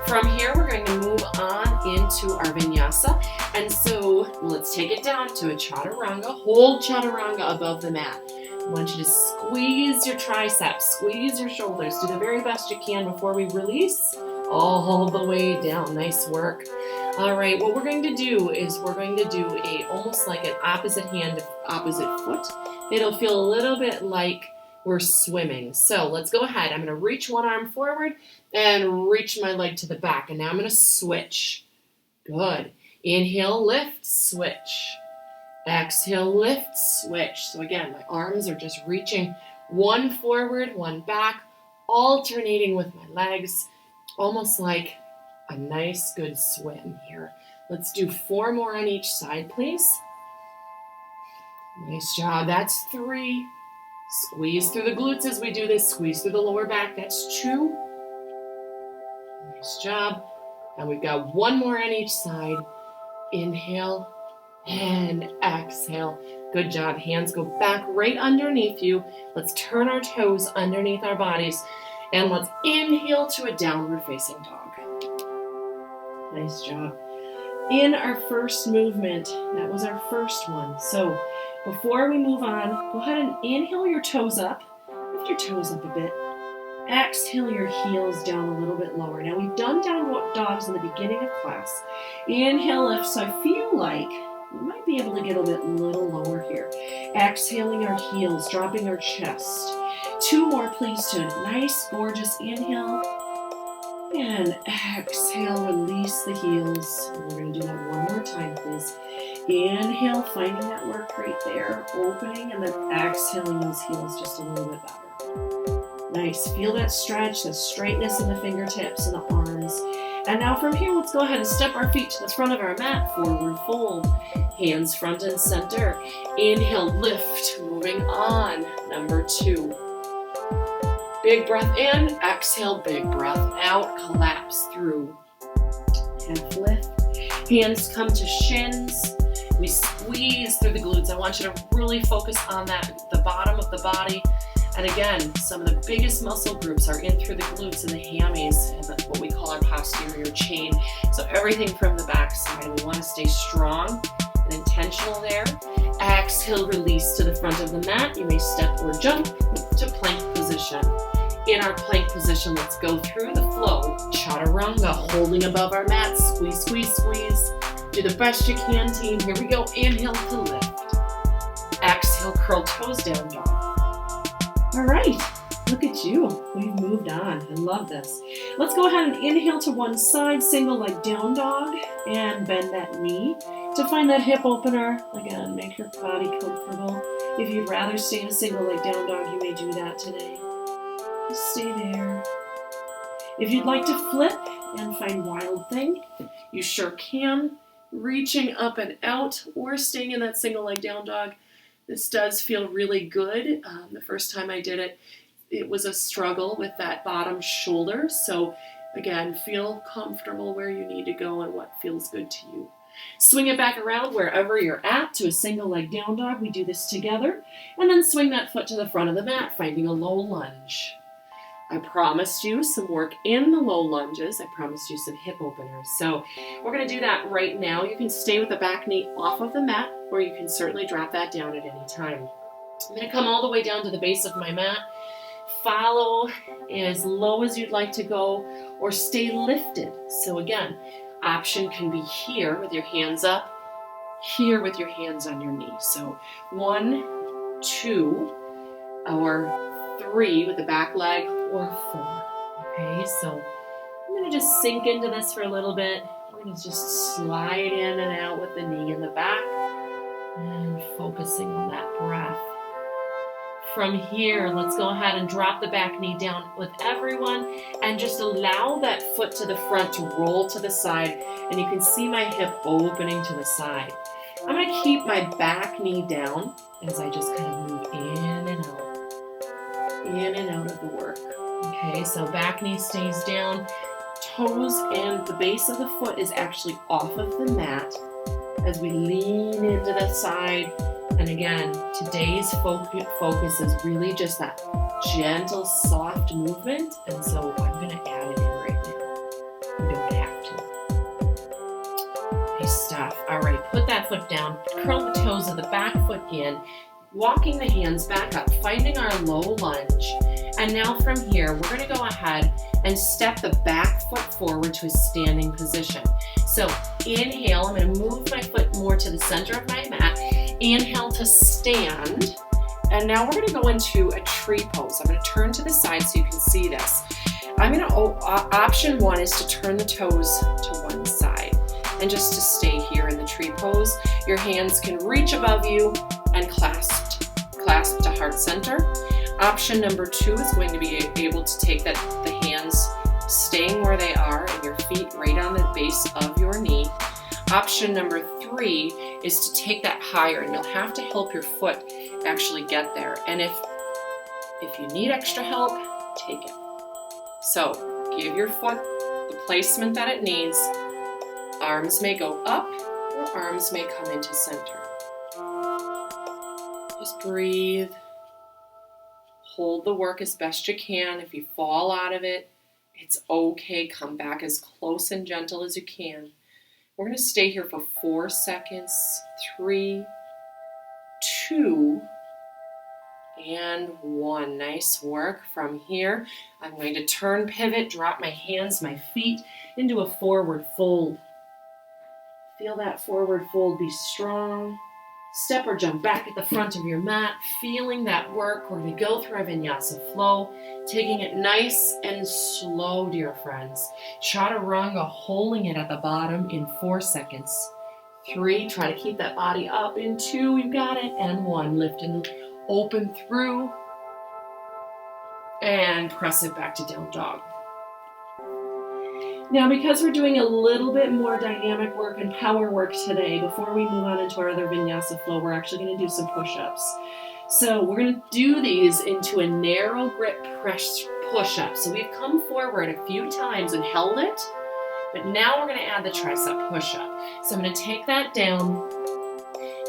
From here, we're going to move on into our vinyasa. And so let's take it down to a chaturanga. Hold chaturanga above the mat. I want you to squeeze your triceps, squeeze your shoulders. Do the very best you can before we release all the way down. Nice work. All right, what we're going to do is we're going to do almost like an opposite hand, opposite foot. It'll feel a little bit like we're swimming. So let's go ahead. I'm going to reach one arm forward and reach my leg to the back. And now I'm going to switch. Good. Inhale, lift, switch. Exhale, lift, switch. So again, my arms are just reaching one forward, one back, alternating with my legs, almost like a nice good swim here. Let's do 4 more on each side, please. Nice job. That's 3. Squeeze through the glutes as we do this. Squeeze through the lower back. That's 2. Nice job. And we've got 1 more on each side. Inhale and exhale. Good job. Hands go back right underneath you. Let's turn our toes underneath our bodies. And let's inhale to a downward facing dog. Nice job. In our first movement, that was our first one. So before we move on, go ahead and inhale your toes up. Lift your toes up a bit. Exhale your heels down a little bit lower. Now we've done downward dogs in the beginning of class. Inhale, lift. So I feel like we might be able to get a little lower here. Exhaling our heels, dropping our chest. 2 more, please, to a nice, gorgeous inhale. And exhale, release the heels. And we're going to do that one more time, please. Inhale, finding that work right there. Opening, and then exhaling those heels just a little bit better. Nice. Feel that stretch, that straightness in the fingertips and the arms. And now from here, let's go ahead and step our feet to the front of our mat. Forward fold. Hands front and center. Inhale, lift. Moving on. Number 2. Big breath in. Exhale, big breath out. Collapse through. Half lift. Hands come to shins. We squeeze through the glutes. I want you to really focus on the bottom of the body. And again, some of the biggest muscle groups are in through the glutes and the hammies, and that's what we call our posterior chain. So everything from the back side. We want to stay strong and intentional there. Exhale, release to the front of the mat. You may step or jump to plank position. In our plank position, let's go through the flow. Chaturanga, holding above our mat. Squeeze, squeeze, squeeze. Do the best you can, team. Here we go. Inhale to lift. Exhale, curl toes down, dog. All right, look at at you. We've moved on. I love this. Let's go ahead and inhale to one side, single leg down dog, and bend that knee to find that hip opener. Again, make your body comfortable. If you'd rather stay in a single leg down dog, you may do that today. Just stay there. If you'd like to flip and find wild thing, you sure can. Reaching up and out or staying in that single leg down dog. This does feel really good. The first time I did it, it was a struggle with that bottom shoulder. So again, feel comfortable where you need to go and what feels good to you. Swing it back around wherever you're at to a single leg down dog. We do this together. And then swing that foot to the front of the mat, finding a low lunge. I promised you some work in the low lunges. I promised you some hip openers. So we're going to do that right now. You can stay with the back knee off of the mat, or you can certainly drop that down at any time. I'm going to come all the way down to the base of my mat. Follow as low as you'd like to go, or stay lifted. So again, option can be here with your hands up, here with your hands on your knee. So 1, 2, or 3 with the back leg, or 4. Okay, so I'm going to just sink into this for a little bit. We're going to just slide in and out with the knee in the back and focusing on that breath. From here, let's go ahead and drop the back knee down with everyone and just allow that foot to the front to roll to the side, and you can see my hip opening to the side. I'm going to keep my back knee down as I just kind of move in and out of the work. Okay, so back knee stays down, toes and the base of the foot is actually off of the mat as we lean into the side. And again, today's focus is really just that gentle, soft movement, and so I'm going to add it in right now. You don't have to. Nice stuff. All right, put that foot down, curl the toes of the back foot in, walking the hands back up, finding our low lunge. And now from here, we're going to go ahead and step the back foot forward to a standing position. So inhale, I'm going to move my foot more to the center of my mat. Inhale to stand. And now we're going to go into a tree pose. I'm going to turn to the side so you can see this. Option 1 is to turn the toes to one side and just to stay here in the tree pose. Your hands can reach above you and clasp to heart center. Option number 2 is going to be able to take the hands staying where they are and your feet right on the base of your knee. Option number 3 is to take that higher, and you'll have to help your foot actually get there. And if you need extra help, take it. So give your foot the placement that it needs. Arms may go up or arms may come into center. Just breathe. Hold the work as best you can. If you fall out of it, it's okay. Come back as close and gentle as you can. We're going to stay here for 4 seconds. 3, 2, and 1. Nice work. From here, I'm going to turn, pivot, drop my hands, my feet into a forward fold. Feel that forward fold be strong. Step or jump back at the front of your mat, feeling that work. We're going to go through our vinyasa flow, taking it nice and slow, dear friends. Chaturanga, holding it at the bottom in 4 seconds. 3, try to keep that body up. In 2, you got it. And 1, lift and open through. And press it back to down dog. Now, because we're doing a little bit more dynamic work and power work today, before we move on into our other vinyasa flow, we're actually going to do some push-ups. So we're going to do these into a narrow grip press push-up. So we've come forward a few times and held it, but now we're going to add the tricep push-up. So I'm going to take that down,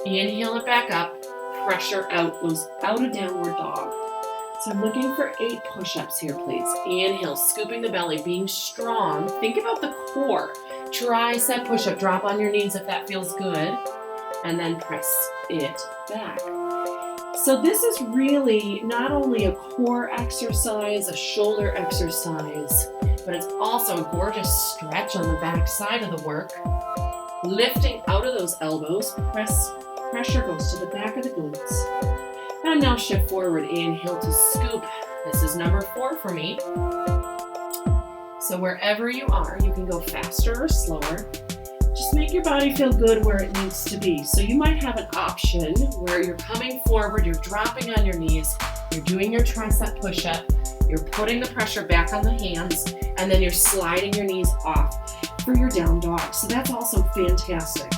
inhale it back up, pressure out, goes out of downward dog. So I'm looking for 8 push-ups here, please. Inhale, scooping the belly, being strong. Think about the core. Tricep push-up. Drop on your knees if that feels good. And then press it back. So this is really not only a core exercise, a shoulder exercise, but it's also a gorgeous stretch on the back side of the work. Lifting out of those elbows, pressure goes to the back of the glutes. And now shift forward, inhale to scoop This is number 4 for me. So wherever you are, you can go faster or slower. Just make your body feel good where it needs to be. So you might have an option where you're coming forward, you're dropping on your knees, you're doing your tricep push-up, you're putting the pressure back on the hands, and then you're sliding your knees off for your down dog. So that's also fantastic.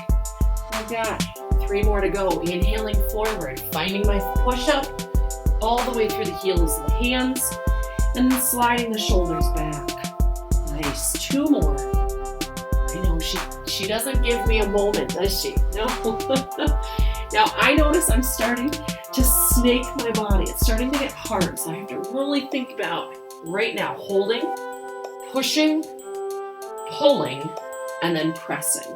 I've got 3 more to go. Inhaling forward, finding my push-up all the way through the heels of the hands, and then sliding the shoulders back. Nice. 2 more. I know she doesn't give me a moment, does she? No. Now I notice I'm starting to snake my body. It's starting to get hard, so I have to really think about right now holding, pushing, pulling, and then pressing.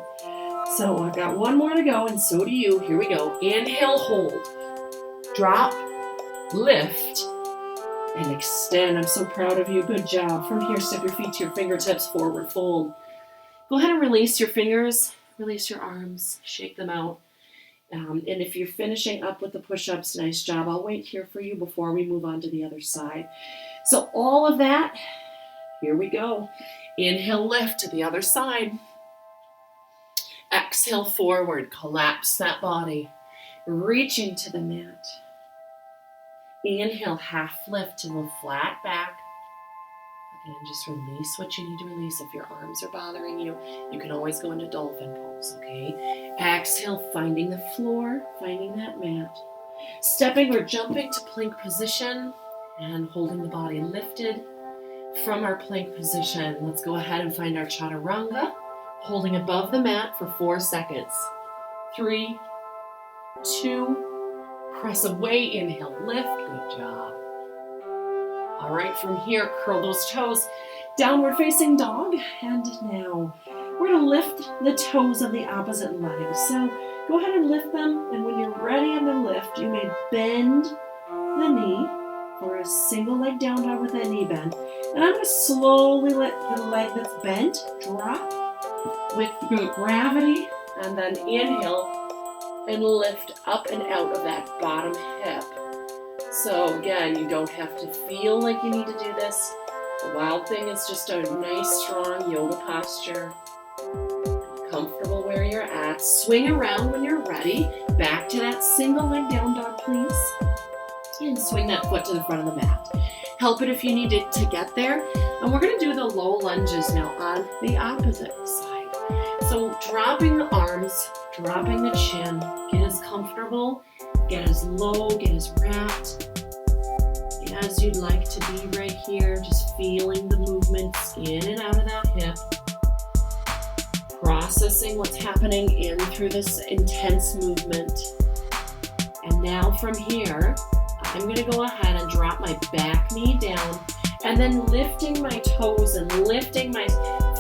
So I've got 1 more to go, and so do you. Here we go. Inhale, hold, drop, lift, and extend. I'm so proud of you. Good job. From here, step your feet to your fingertips, forward fold. Go ahead and release your fingers, release your arms, shake them out. And if you're finishing up with the push-ups, nice job. I'll wait here for you before we move on to the other side. So all of that, here we go. Inhale, lift to the other side. Exhale, forward, collapse that body, reaching to the mat. Inhale, half lift to the flat back. Again, just release what you need to release. If your arms are bothering you, you can always go into dolphin pose, okay? Exhale, finding the floor, finding that mat. Stepping or jumping to plank position and holding the body lifted from our plank position. Let's go ahead and find our chaturanga, holding above the mat for 4 seconds. 3, 2, press away, inhale, lift, good job. All right, from here, curl those toes, downward facing dog, and now we're gonna lift the toes of the opposite leg. So go ahead and lift them, and when you're ready in the lift, you may bend the knee for a single leg down dog with that knee bend. And I'm gonna slowly let the leg that's bent drop with gravity, and then inhale and lift up and out of that bottom hip. So again, you don't have to feel like you need to do this. The wild thing is just a nice, strong yoga posture. Comfortable where you're at. Swing around when you're ready. Back to that single leg down dog, please. And swing that foot to the front of the mat. Help it if you need it to get there. And we're going to do the low lunges now on the opposite side. So dropping the arms, dropping the chin. Get as comfortable, get as low, get as wrapped as you'd like to be right here. Just feeling the movements in and out of that hip. Processing what's happening in through this intense movement. And now from here, I'm going to go ahead and drop my back knee down, and then lifting my toes and lifting my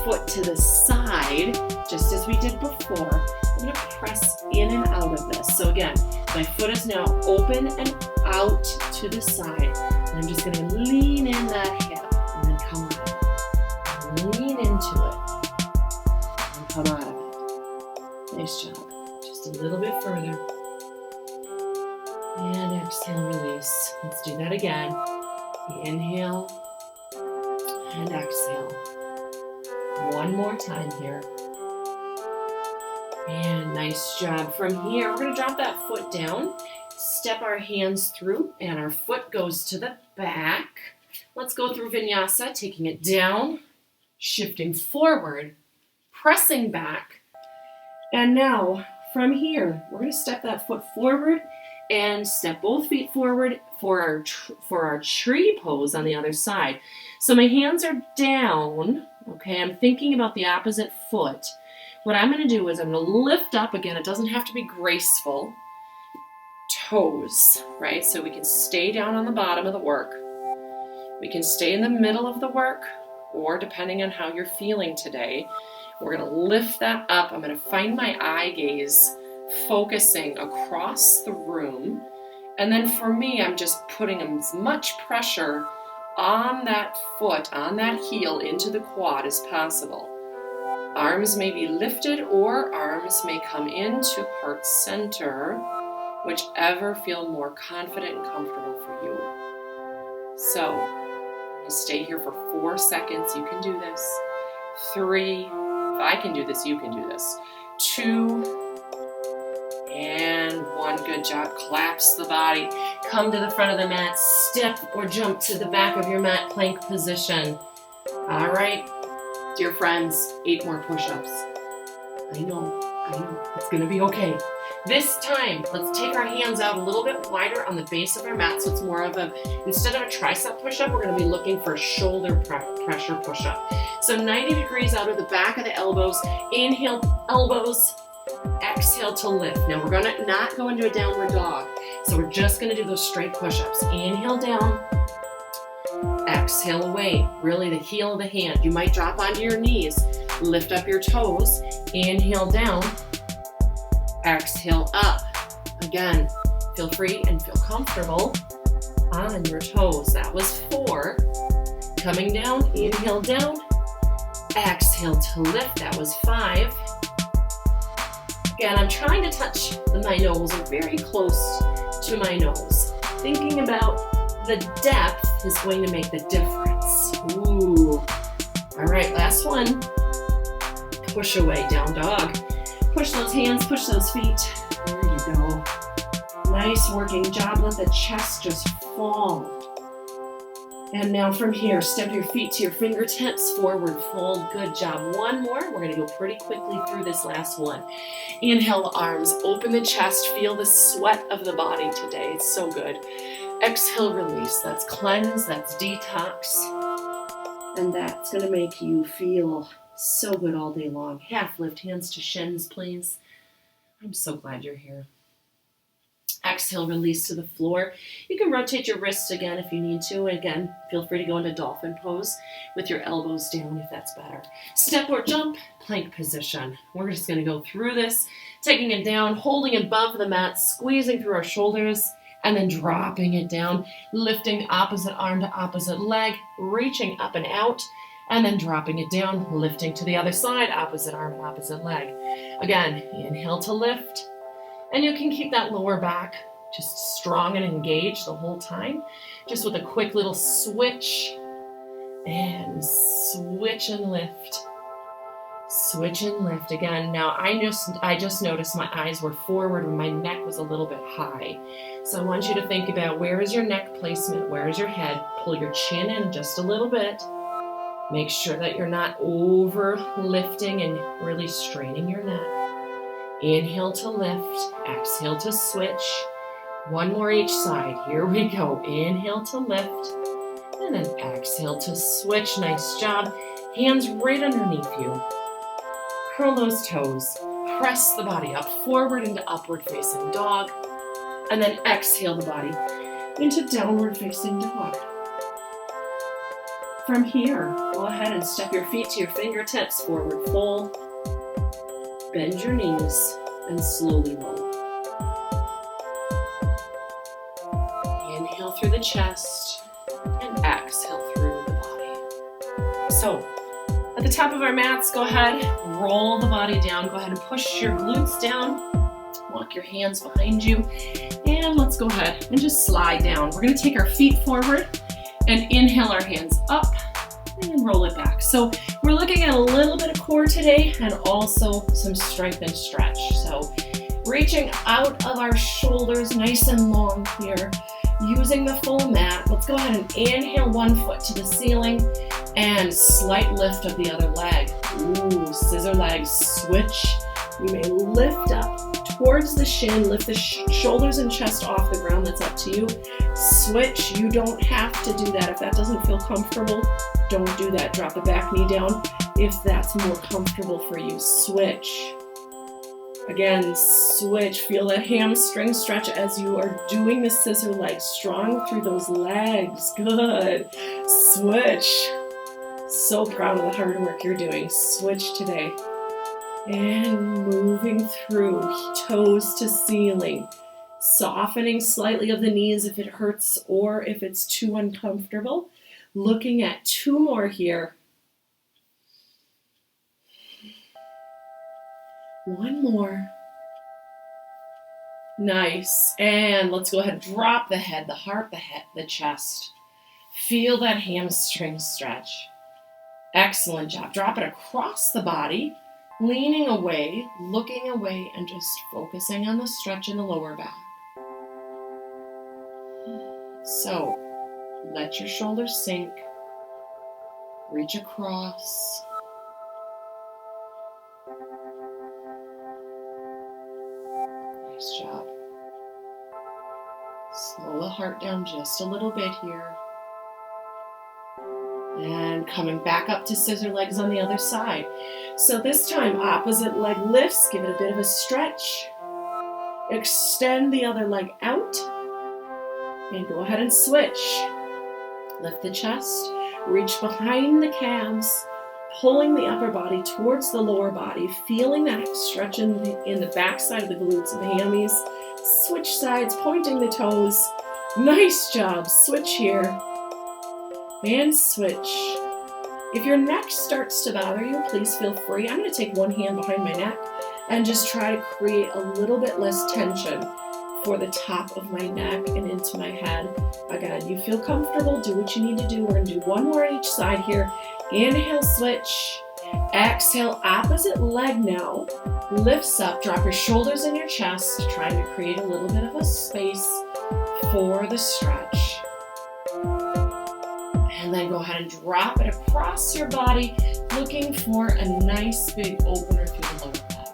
foot to the side, just as we did before. I'm going to press in and out of this. So again, my foot is now open and out to the side. And I'm just going to lean in that hip and then come out of it. Lean into it and come out of it. Nice job. Just a little bit further. And exhale, release. Let's do that again. Inhale and exhale. One more time here. And nice job. From here, we're going to drop that foot down, step our hands through, and our foot goes to the back. Let's go through vinyasa, taking it down, shifting forward, pressing back. And now, from here, we're going to step that foot forward and step both feet forward for our tree pose on the other side. So my hands are down, okay? I'm thinking about the opposite foot. What I'm going to do is I'm going to lift up again. It doesn't have to be graceful. Toes, right? So we can stay down on the bottom of the work. We can stay in the middle of the work, or depending on how you're feeling today, we're going to lift that up. I'm going to find my eye gaze focusing across the room. And then for me, I'm just putting as much pressure on that foot, on that heel into the quad as possible. Arms may be lifted or arms may come into heart center, whichever feel more confident and comfortable for you. So stay here for 4 seconds. You can do this. 3. If I can do this, you can do this. 2. And 1. Good job. Collapse the body. Come to the front of the mat. Step or jump to the back of your mat. Plank position. All right, dear friends, 8 more push-ups. I know. It's going to be okay. This time, let's take our hands out a little bit wider on the base of our mat, so it's more of a, instead of a tricep push-up, we're going to be looking for a shoulder pressure push-up. So 90 degrees out of the back of the elbows. Inhale, elbows. Exhale to lift. Now we're going to not go into a downward dog. So we're just going to do those straight push-ups. Inhale down. Exhale away. Really the heel of the hand. You might drop onto your knees. Lift up your toes. Inhale down. Exhale up. Again, feel free and feel comfortable on your toes. That was 4. Coming down. Inhale down. Exhale to lift. That was 5. Again, I'm trying to touch my nose or very close to my nose. Thinking about the depth is going to make the difference. Ooh. All right, last one. Push away, down dog. Push those hands, push those feet. There you go. Nice working job. Let the chest just fall. And now from here, step your feet to your fingertips, forward fold. Good job. One more. We're going to go pretty quickly through this last one. Inhale, arms, open the chest. Feel the sweat of the body today. It's so good. Exhale, release. That's cleanse, that's detox. And that's going to make you feel so good all day long. Half lift, hands to shins, please. I'm so glad you're here. Exhale, release to the floor. You can rotate your wrists again if you need to. Again, feel free to go into dolphin pose with your elbows down if that's better. Step or jump, plank position. We're just going to go through this, taking it down, holding above the mat, squeezing through our shoulders, and then dropping it down, lifting opposite arm to opposite leg, reaching up and out, and then dropping it down, lifting to the other side, opposite arm and opposite leg. Again, inhale to lift. And you can keep that lower back just strong and engaged the whole time, just with a quick little switch and switch and lift. Switch and lift again. Now I just noticed my eyes were forward and my neck was a little bit high. So I want you to think about, where is your neck placement? Where is your head? Pull your chin in just a little bit. Make sure that you're not over lifting and really straining your neck. Inhale to lift, exhale to switch. One more each side. Here we go. Inhale to lift, and then exhale to switch. Nice job. Hands right underneath you. Curl those toes. Press the body up, forward into upward facing dog, and then exhale the body into downward facing dog. From here, go ahead and step your feet to your fingertips, forward fold. Bend your knees and slowly roll. Inhale through the chest and exhale through the body. So, at the top of our mats, go ahead, roll the body down. Go ahead and push your glutes down. Walk your hands behind you. And let's go ahead and just slide down. We're going to take our feet forward and inhale our hands up and roll it back. So we're looking at a little bit of core today and also some strength and stretch. So reaching out of our shoulders nice and long here, using the full mat. Let's go ahead and inhale one foot to the ceiling and slight lift of the other leg. Ooh, scissor legs, switch. You may lift up towards the shin, lift the shoulders and chest off the ground. That's up to you. Switch. You don't have to do that. If that doesn't feel comfortable, don't do that. Drop the back knee down if that's more comfortable for you. Switch. Again, switch. Feel that hamstring stretch as you are doing the scissor legs. Strong through those legs. Good. Switch. So proud of the hard work you're doing. Switch today. And moving through, toes to ceiling. Softening slightly of the knees if it hurts or if it's too uncomfortable. Looking at 2 more here. 1 more. Nice. And let's go ahead and drop the head, the heart, the chest. Feel that hamstring stretch. Excellent job. Drop it across the body, leaning away, looking away, and just focusing on the stretch in the lower back. So, let your shoulders sink. Reach across. Nice job. Slow the heart down just a little bit here. And coming back up to scissor legs on the other side. So this time, opposite leg lifts. Give it a bit of a stretch. Extend the other leg out. And go ahead and switch. Lift the chest. Reach behind the calves. Pulling the upper body towards the lower body. Feeling that stretch in the back side of the glutes and the hammies. Switch sides, pointing the toes. Nice job. Switch here. And switch. If your neck starts to bother you, please feel free. I'm going to take one hand behind my neck and just try to create a little bit less tension for the top of my neck and into my head. Again, you feel comfortable, do what you need to do. We're going to do one more on each side here. Inhale, switch. Exhale, opposite leg now. Lifts up, drop your shoulders in your chest, trying to create a little bit of a space for the stretch. And then go ahead and drop it across your body, looking for a nice big opener through the lower back.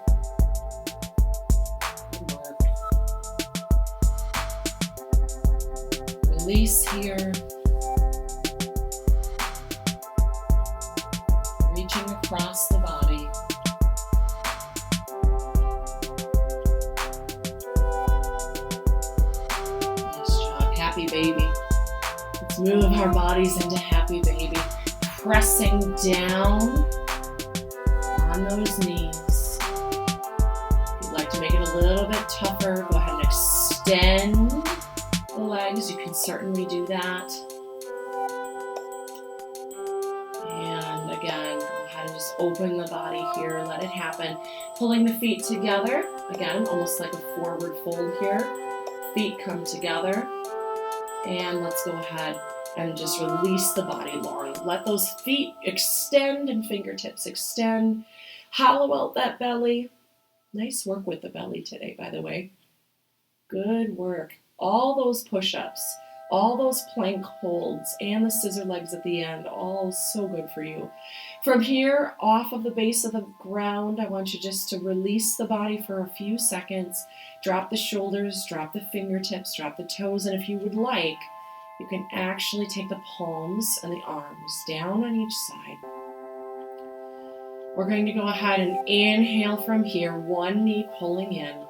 Good work. Release here. Reaching across the body. Nice job. Happy baby. Let's move our bodies into happy baby. Pressing down on those knees. If you'd like to make it a little bit tougher, go ahead and extend the legs. You can certainly do that. And again, go ahead and just open the body here. Let it happen. Pulling the feet together. Again, almost like a forward fold here. Feet come together. And let's go ahead and just release the body, Lauren. Let those feet extend and fingertips extend. Hollow out that belly. Nice work with the belly today, by the way. Good work. All those push-ups, all those plank holds, and the scissor legs at the end, all so good for you. From here, off of the base of the ground, I want you just to release the body for a few seconds. Drop the shoulders, drop the fingertips, drop the toes, and if you would like, you can actually take the palms and the arms down on each side. We're going to go ahead and inhale from here, one knee pulling in.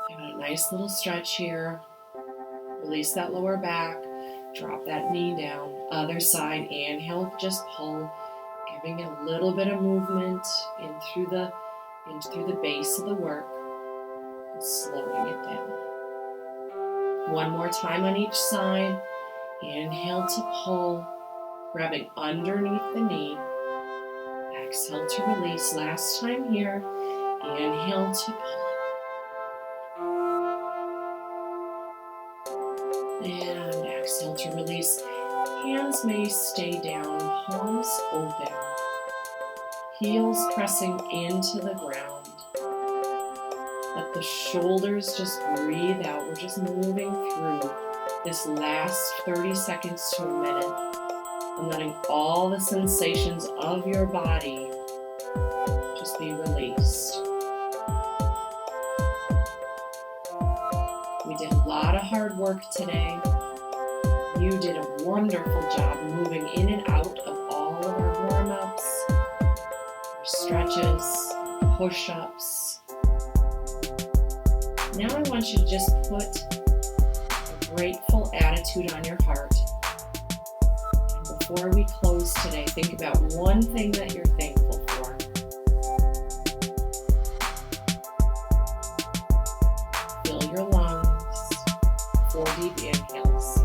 Give it a nice little stretch here. Release that lower back, drop that knee down. Other side, inhale, just pull, giving it a little bit of movement in through the base of the work, and slowing it down. One more time on each side. Inhale to pull, grabbing underneath the knee. Exhale to release. Last time here. Inhale to pull. And exhale to release. Hands may stay down, palms open. Heels pressing into the ground. Let the shoulders just breathe out. We're just moving through this last 30 seconds to a minute and letting all the sensations of your body just be released. We did a lot of hard work today. You did a wonderful job moving in and out of all of our warm-ups, our stretches, push-ups. Now I want you to just put a grateful attitude on your heart. And before we close today, think about one thing that you're thankful for. Fill your lungs. 4 deep inhales.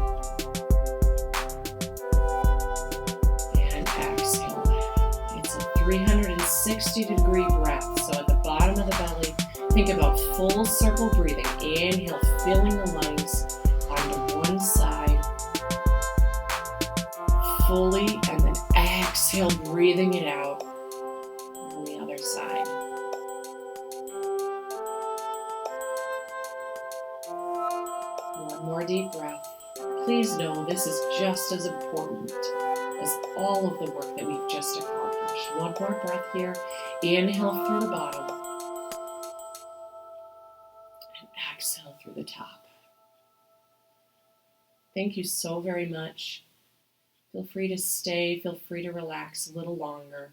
And exhale. It's a 360-degree breath. So at the bottom of the belly, think about full circle breathing. Inhale, filling the lungs onto one side. fully, and then exhale, breathing it out on the other side. One more deep breath. Please know this is just as important as all of the work that we've just accomplished. One more breath here. Inhale through the bottom and exhale through the top. Thank you so very much. Feel free to stay, feel free to relax a little longer.